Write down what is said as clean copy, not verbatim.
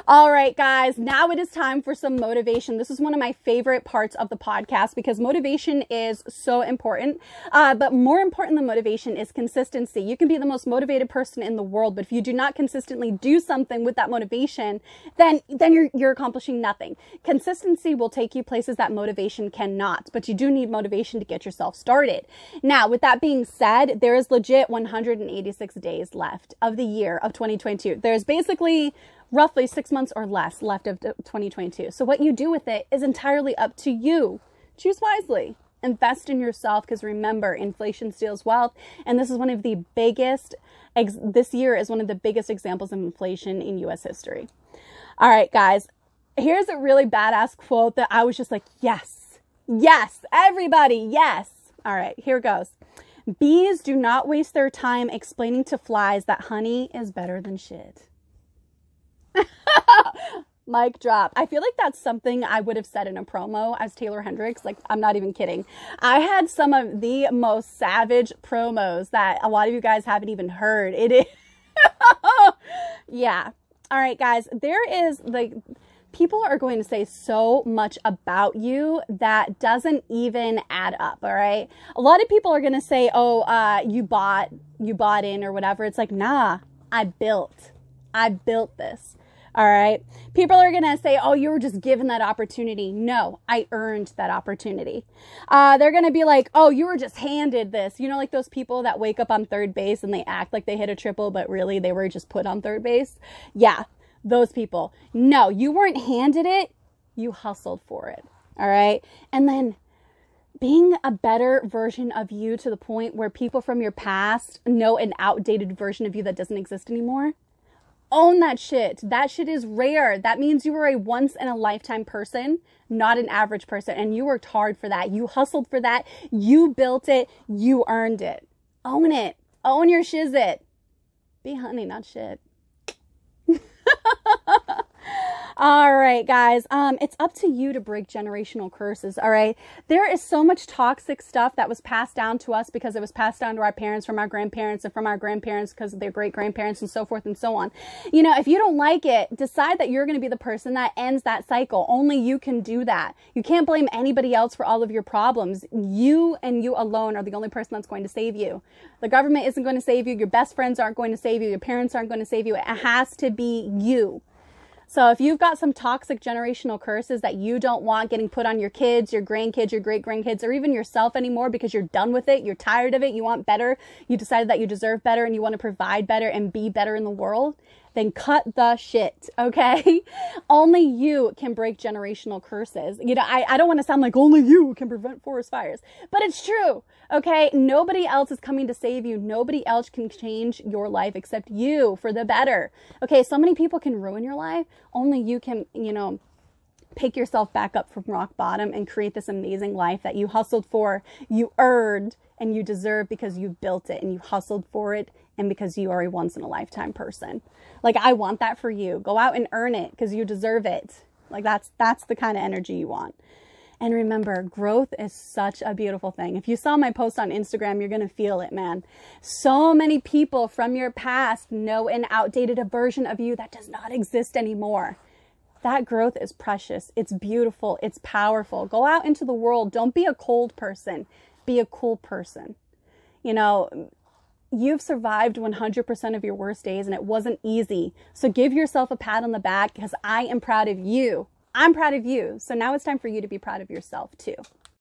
All right, guys, now it is time for some motivation. This is one of my favorite parts of the podcast because motivation is so important. But more important than motivation is consistency. You can be the most motivated person in the world, but if you do not consistently do something with that motivation, then you're accomplishing nothing. Consistency will take you places that motivation cannot, but you do need motivation to get yourself started. Now, with that being said, there is legit 186 days left of the year of 2022. There's basically roughly 6 months or less left of 2022. So what you do with it is entirely up to you. Choose wisely. Invest in yourself because remember, inflation steals wealth. And this is one of the biggest, this year is one of the biggest examples of inflation in U.S. history. All right, guys, here's a really badass quote that I was just like, yes, yes, everybody, yes. All right, here goes. Bees do not waste their time explaining to flies that honey is better than shit. Mic drop. I feel like that's something I would have said in a promo as Taeler Hendrix. Like, I'm not even kidding. I had some of the most savage promos that a lot of you guys haven't even heard. It is. Yeah. All right, guys. There is like, people are going to say so much about you that doesn't even add up. All right. A lot of people are going to say, oh, you bought in or whatever. It's like, nah, I built this. All right. People are going to say, oh, you were just given that opportunity. No, I earned that opportunity. They're going to be like, oh, you were just handed this. You know, like those people that wake up on third base and they act like they hit a triple, but really they were just put on third base. Yeah, those people. No, you weren't handed it. You hustled for it. All right. And then being a better version of you to the point where people from your past know an outdated version of you that doesn't exist anymore. Own that shit. That shit is rare. That means you were a once in a lifetime person, not an average person. And you worked hard for that. You hustled for that. You built it. You earned it. Own it. Own your shizit. Be honey, not shit. All right, guys. It's up to you to break generational curses. All right. There is so much toxic stuff that was passed down to us because it was passed down to our parents, from our grandparents, and from our grandparents because of their great grandparents, and so forth and so on. You know, if you don't like it, decide that you're going to be the person that ends that cycle. Only you can do that. You can't blame anybody else for all of your problems. You and you alone are the only person that's going to save you. The government isn't going to save you. Your best friends aren't going to save you. Your parents aren't going to save you. It has to be you. So if you've got some toxic generational curses that you don't want getting put on your kids, your grandkids, your great-grandkids, or even yourself anymore because you're done with it, you're tired of it, you want better, you decided that you deserve better and you want to provide better and be better in the world, then cut the shit, okay? Only you can break generational curses. You know, I don't want to sound like only you can prevent forest fires, but it's true, okay? Nobody else is coming to save you. Nobody else can change your life except you for the better, okay? So many people can ruin your life. Only you can, you know, pick yourself back up from rock bottom and create this amazing life that you hustled for, you earned, and you deserve because you built it and you hustled for it and because you are a once in a lifetime person. Like, I want that for you. Go out and earn it because you deserve it. Like, that's the kind of energy you want. And remember, growth is such a beautiful thing. If you saw my post on Instagram, you're going to feel it, man. So many people from your past know an outdated version of you that does not exist anymore. That growth is precious. It's beautiful. It's powerful. Go out into the world. Don't be a cold person. Be a cool person. You know, you've survived 100% of your worst days and it wasn't easy. So give yourself a pat on the back because I am proud of you. I'm proud of you. So now it's time for you to be proud of yourself too.